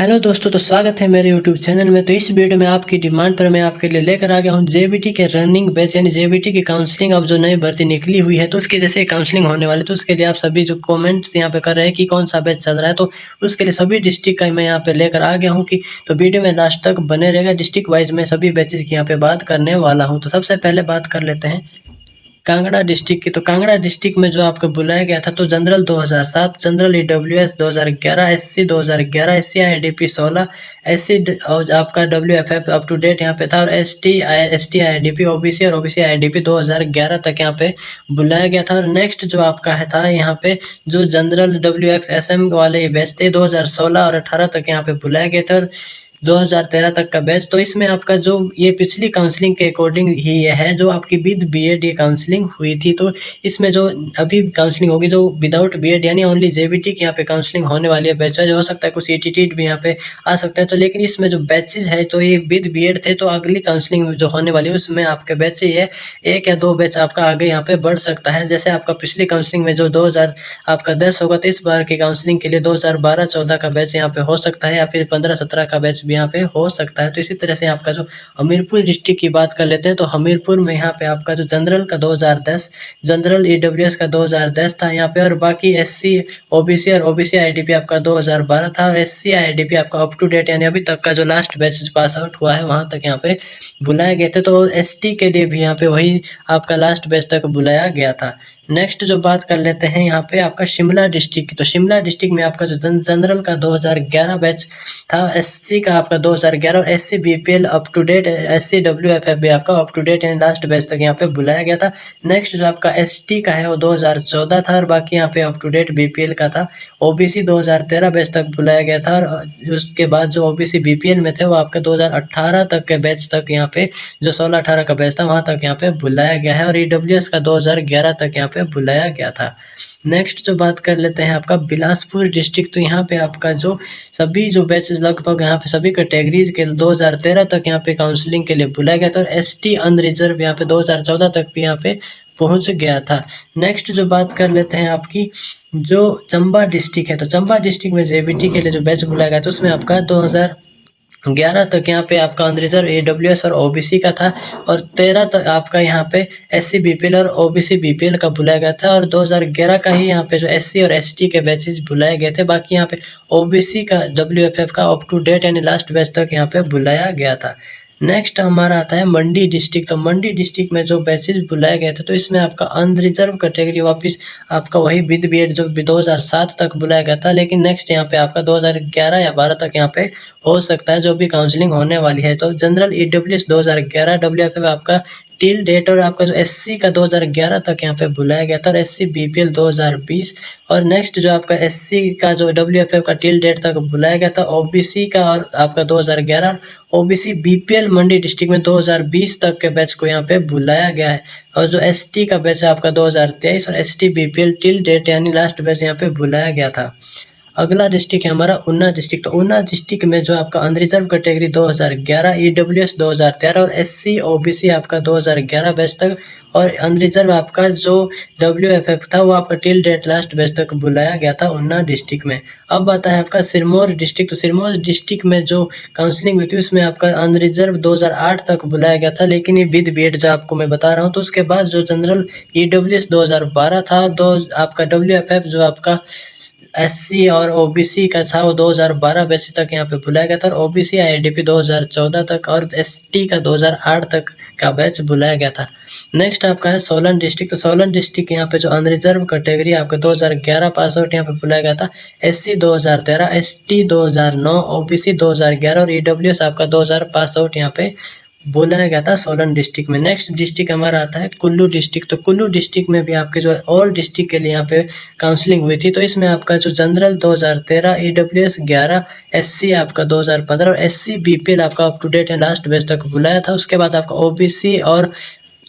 Hello दोस्तों, तो स्वागत है मेरे यूट्यूब चैनल में। तो इस वीडियो में आपकी डिमांड पर मैं आपके लिए लेकर आ गया हूं जेबीटी के रनिंग बैच यानी जेबीटी की काउंसलिंग। अब जो नई भर्ती निकली हुई है तो उसके जैसे काउंसलिंग होने वाली, तो उसके लिए आप सभी जो कमेंट्स यहां पे कर रहे हैं कि कौन सा बैच चल रहा है, तो उसके लिए सभी डिस्ट्रिक्ट का मैं यहाँ पे लेकर आ गया हूँ कि तो वीडियो में लास्ट तक बने रहेगा। डिस्ट्रिक्ट वाइज में सभी बैचेज की यहाँ पे बात करने वाला हूँ। तो सबसे पहले बात कर लेते हैं कांगड़ा डिस्ट्रिक्ट की। तो कांगड़ा डिस्ट्रिक्ट में जो आपको बुलाया गया था तो general 2007, general EWS 2011, SC 2011, SC IDP 16, SC और आपका डब्ल्यूएफएफ अप टू डेट यहाँ पे था, और एसटी आईडीपी, ओबीसी और ओबीसी आईडीपी 2011 तक यहाँ पे बुलाया गया था। और नेक्स्ट जो आपका है था यहाँ पे जो जनरल डब्ल्यूएक्सएसएम वाले बैच थे 2016 और 18 तक यहाँ पे बुलाया गया था, और 2013 तक का बैच। तो इसमें आपका जो ये पिछली काउंसलिंग के अकॉर्डिंग ही ये है जो आपकी विद बीएड ये काउंसलिंग हुई थी। तो इसमें जो अभी काउंसलिंग होगी जो विदाउट बीएड यानी ओनली जेबीटी की यहाँ पे काउंसलिंग होने वाली है। बैच हो सकता है कुछ ईटीटी भी यहाँ पे आ सकता है, तो लेकिन इसमें जो बैचेज है तो ये विद बीएड थे। तो अगली काउंसलिंग जो होने वाली है उसमें आपके बैच ही है, एक या दो बैच आपका आगे यहाँ पे बढ़ सकता है। जैसे आपका पिछली काउंसलिंग में जो 2010 होगा, तो इस बार की काउंसलिंग के लिए 2012-14 का बैच यहाँ पे हो सकता है, या फिर 15-17 का बैच भी यहाँ पे हो सकता है। तो इसी तरह से आपका जो हमीरपुर डिस्ट्रिक्ट की बात कर लेते हैं, तो हमीरपुर में यहाँ पे आपका जो जनरल का 2010, जनरल ईडब्ल्यूएस का 2010 था यहाँ पे, और बाकी एससी ओबीसी और ओबीसी आईडीपी आपका 2012 था, और एससी आईडीपी आपका अप टू डेट यानी अभी तक का जो लास्ट बैच पास आउट हुआ है वहां तक यहाँ पे बुलाए गए थे। तो एसटी के लिए भी यहाँ पे वही आपका लास्ट बैच तक बुलाया गया था। नेक्स्ट जो बात कर लेते हैं यहाँ पे आपका शिमला डिस्ट्रिक्ट की। तो शिमला डिस्ट्रिक्ट में आपका जो जनरल का 2011 बैच था, एससी का आपका 2011, और SC BPL up to date, SC WFF भी आपका अप टू डेट यानी लास्ट बैच तक यहाँ पे बुलाया गया था। नेक्स्ट जो आपका एसटी का है वो 2014 था, और बाकी यहाँ पे अप टू डेट बीपीएल का था। ओबीसी 2013 बैच तक बुलाया गया था, और उसके बाद जो ओबीसी बीपीएल में थे वो आपका 2018 तक के बैच तक यहाँ पे जो 16-18 का बैच था वहां तक यहाँ पे बुलाया गया है, और ईडब्ल्यूएस का 2011 तक यहाँ पे बुलाया गया था। नेक्स्ट जो बात कर लेते हैं आपका बिलासपुर डिस्ट्रिक्ट। तो यहाँ पे आपका जो सभी जो बैचेज लगभग यहाँ पे सभी कैटेगरीज के 2013 तक यहाँ पे काउंसलिंग के लिए बुलाया गया था, और एसटी अनरिजर्व यहाँ पे 2014 तक भी यहाँ पे पहुंच गया था। नेक्स्ट जो बात कर लेते हैं आपकी जो चंबा डिस्ट्रिक्ट है। तो चंबा डिस्ट्रिक्ट में जेबीटी के लिए जो बैच बुलाया गया था उसमें आपका 2011 तक यहाँ पे आपका अनरिजर्व ईडब्ल्यूएस और ओबीसी का था, और 13 तक आपका यहाँ पे एससी बीपीएल और ओबीसी बीपीएल का बुलाया गया था, और 2011 का ही यहाँ पे जो एससी और एसटी के बैचेज बुलाए गए थे। बाकी यहाँ पे ओबीसी का डब्ल्यूएफएफ का अप टू डेट यानी लास्ट बैच तक यहाँ पे बुलाया गया था। नेक्स्ट हमारा आता है मंडी डिस्ट्रिक्ट। तो मंडी डिस्ट्रिक्ट में जो बैचेज बुलाए गए थे तो इसमें आपका अनरिजर्व कैटेगरी वापस आपका वही विद बीएड जो 2007 तक बुलाया गया था, लेकिन नेक्स्ट यहाँ पे आपका 2011 या 12 तक यहाँ पे हो सकता है जो भी काउंसलिंग होने वाली है। तो जनरल ईडब्ल्यूएस 2011, डब्ल्यूएफएफ आपका टिल डेट, और आपका जो एससी का 2011 तक यहाँ पे बुलाया गया था, और एससी बीपीएल 2020, और नेक्स्ट जो आपका एससी का जो डब्ल्यूएफएफ का टिल डेट तक बुलाया गया था, ओबीसी का और आपका 2011, ओबीसी बीपीएल मंडी डिस्ट्रिक्ट में 2020 तक के बैच को यहाँ पे बुलाया गया है, और जो एसटी का बैच है आपका 2023, और एसटी बीपीएल टिल डेट यानी लास्ट बैच यहाँ पे बुलाया गया था। अगला डिस्ट्रिक्ट है हमारा ऊना डिस्ट्रिक्ट। तो ऊना डिस्ट्रिक्ट में जो आपका अनरिजर्व कैटेगरी 2011, ईडब्ल्यूएस 2013, और एससी ओबीसी आपका 2011 बैच तक, और अनरिजर्व आपका जो डब्ल्यूएफएफ था वो आपका टिल डेट लास्ट बैच तक बुलाया गया था ऊना डिस्ट्रिक्ट में। अब आता है आपका सिरमौर डिस्ट्रिक्ट। तो सिरमौर डिस्ट्रिक्ट में जो काउंसलिंग हुई थी उसमें आपका अनरिजर्व 2008 तक बुलाया गया था, लेकिन ये विद बीएड जो आपको मैं बता रहा हूँ। तो उसके बाद जो जनरल ईडब्ल्यूएस 2012 था, दो आपका डब्ल्यूएफएफ जो आपका एससी और ओबीसी का था वो 2012 बैच तक यहाँ पे बुलाया गया था, और ओबीसी आईडीपी 2014 तक, और एसटी का 2008 तक का बैच बुलाया गया था। नेक्स्ट आपका है सोलन डिस्ट्रिक्ट। तो सोलन डिस्ट्रिक्ट यहाँ पे जो अनरिजर्व कैटेगरी आपका 2011 पास आउट यहाँ पे बुलाया गया था, एससी 2013, एसटी 2009, ओबीसी 2011, और ईडब्ल्यूएस आपका 2000 पास आउट यहाँ पे बोला गया था सोलन डिस्ट्रिक्ट में। नेक्स्ट डिस्ट्रिक्ट हमारा आता है कुल्लू डिस्ट्रिक्ट। तो कुल्लू डिस्ट्रिक्ट में भी आपके जो ऑल डिस्ट्रिक्ट के लिए यहाँ पे काउंसलिंग हुई थी। तो इसमें आपका जो जनरल 2013, ईडब्ल्यूएस 11, एससी आपका 2015, और एससी बीपीएल आपका अप टू डेट है लास्ट बैच तक बुलाया था। उसके बाद आपका ओबीसी और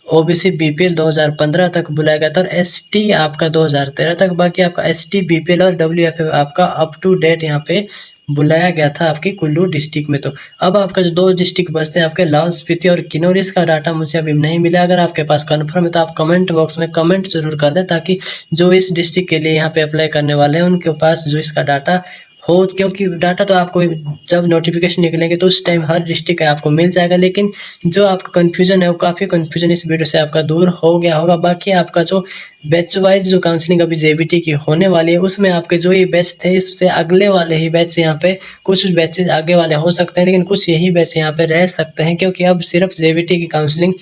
ओबीसी बीपीएल 2015 तक बुलाया गया था, और एसटी आपका 2013 तक। बाकी आपका एसटी बीपीएल और डब्ल्यूएफएफ आपका अप टू डेट यहाँ पे बुलाया गया था आपकी कुल्लू डिस्ट्रिक्ट में। तो अब आपका जो दो डिस्ट्रिक्ट बचते हैं आपके लाहौल स्पीति और किन्नौर, इसका डाटा मुझे अभी नहीं मिला। अगर आपके पास कंफर्म है तो आप कमेंट बॉक्स में कमेंट जरूर कर दें, ताकि जो इस डिस्ट्रिक्ट के लिए यहाँ पे अप्लाई करने वाले हैं उनके पास जो इसका डाटा हो, क्योंकि डाटा तो आपको जब नोटिफिकेशन निकलेंगे तो उस टाइम हर डिस्ट्रिक्ट का आपको मिल जाएगा, लेकिन जो आपका कन्फ्यूजन है वो काफ़ी कन्फ्यूजन इस वीडियो से आपका दूर हो गया होगा। बाकी आपका जो बैच वाइज जो काउंसलिंग अभी जेबीटी की होने वाली है, उसमें आपके जो ये बैच थे इससे अगले वाले ही बैच यहाँ पे कुछ बैचेज आगे वाले हो सकते हैं, लेकिन कुछ यही बैच यहाँ पे रह सकते हैं, क्योंकि अब सिर्फ जेबीटी की काउंसलिंग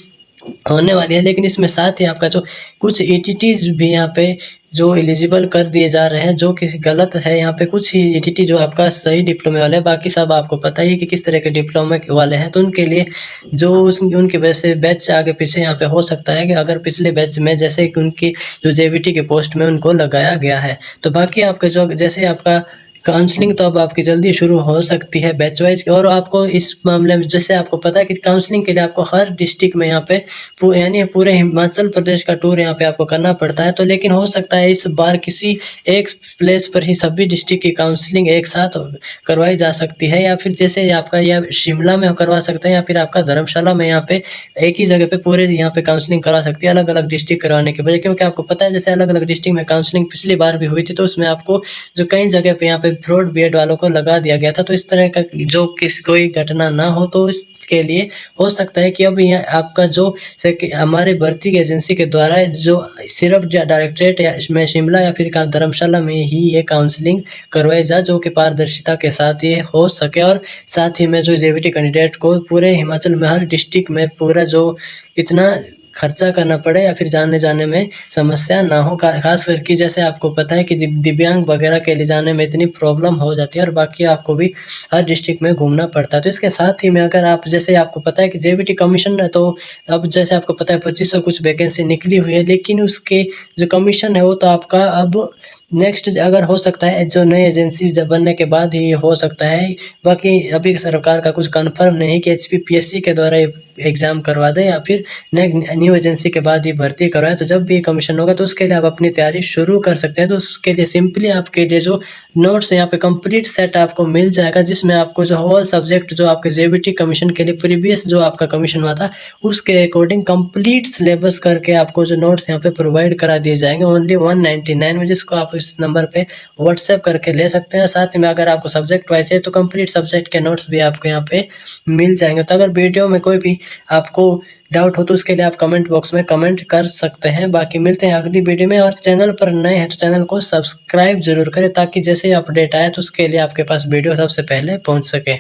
होने वाली है। लेकिन इसमें साथ ही आपका जो कुछ ईटीटीज भी यहाँ पे जो एलिजिबल कर दिए जा रहे हैं, जो कि गलत है। यहाँ पे कुछ ही ईटीटी जो आपका सही डिप्लोमे वाले हैं, बाकी सब आपको पता ही है कि किस तरह के डिप्लोमे वाले हैं। तो उनके लिए जो उनकी वजह से बैच आगे पीछे यहाँ पे हो सकता है कि अगर पिछले बैच में जैसे कि उनकी जो जेबीटी के पोस्ट में उनको लगाया गया है। तो बाकी आपका जो जैसे आपका काउंसलिंग तो अब आपकी जल्दी शुरू हो सकती है बैच वाइज। और आपको इस मामले में जैसे आपको पता है कि काउंसलिंग के लिए आपको हर डिस्ट्रिक्ट में यहाँ पे यानी पूरे हिमाचल प्रदेश का टूर यहाँ पे आपको करना पड़ता है। तो लेकिन हो सकता है इस बार किसी एक प्लेस पर ही सभी डिस्ट्रिक्ट की काउंसलिंग एक साथ करवाई जा सकती है, या फिर जैसे आपका या शिमला में करवा सकते हैं, या फिर आपका धर्मशाला में यहाँ पे एक ही जगह पे पूरे यहाँ पे काउंसलिंग करा सकती है, अलग अलग डिस्ट्रिक्ट करवाने के बजाय। क्योंकि आपको पता है जैसे अलग अलग डिस्ट्रिक्ट में काउंसलिंग पिछली बार भी हुई थी, तो उसमें आपको जो कई जगह पे यहाँ पे फ्रॉड बीएड वालों को लगा दिया गया था। तो इस तरह का जो किसी कोई घटना ना हो, तो इसके लिए हो सकता है कि अब यहाँ आपका जो हमारे भर्ती एजेंसी के द्वारा जो सिर्फ डायरेक्टरेट या में शिमला या फिर धर्मशाला में ही ये काउंसलिंग करवाई जाए, जो कि पारदर्शिता के साथ ये हो सके। और साथ ही में जो जेबीटी कैंडिडेट को पूरे हिमाचल में हर डिस्ट्रिक्ट में पूरा जो इतना खर्चा करना पड़े या फिर जाने में समस्या ना हो। खास करके जैसे आपको पता है कि दिव्यांग वगैरह के लिए जाने में इतनी प्रॉब्लम हो जाती है, और बाकी आपको भी हर डिस्ट्रिक्ट में घूमना पड़ता है। तो इसके साथ ही में अगर आप जैसे आपको पता है कि जेबीटी कमीशन है, तो अब जैसे आपको पता है 2500 कुछ वैकेंसी निकली हुई है, लेकिन उसके जो कमीशन है वो तो आपका अब नेक्स्ट अगर हो सकता है जो नई एजेंसी जब बनने के बाद ही हो सकता है। बाकी अभी सरकार का कुछ कन्फर्म नहीं कि एचपीपीएससी के द्वारा एग्ज़ाम करवा दें या फिर न्यू एजेंसी के बाद ही भर्ती करवाएं। तो जब भी कमीशन होगा तो उसके लिए आप अपनी तैयारी शुरू कर सकते हैं। तो उसके लिए सिंपली आपके लिए जो नोट्स है यहाँ पे कंप्लीट सेट आपको मिल जाएगा, जिसमें आपको जो होल सब्जेक्ट जो आपके जेबीटी कमीशन के लिए प्रीवियस जो आपका कमीशन हुआ था उसके अकॉर्डिंग कंप्लीट सिलेबस करके आपको जो नोट्स यहाँ पे प्रोवाइड करा दिए जाएंगे ओनली 199 में, जिसको आप इस नंबर पे व्हाट्सएप करके ले सकते हैं। साथ में अगर आपको सब्जेक्ट वाइज है तो कंप्लीट सब्जेक्ट के नोट्स भी आपको यहाँ पे मिल जाएंगे। तो अगर वीडियो में कोई भी आपको डाउट हो तो उसके लिए आप कमेंट बॉक्स में कमेंट कर सकते हैं। बाकी मिलते हैं अगली वीडियो में, और चैनल पर नए हैं तो चैनल को सब्सक्राइब जरूर करें, ताकि जैसे ही अपडेट आए तो उसके लिए आपके पास वीडियो सबसे पहले पहुंच सके।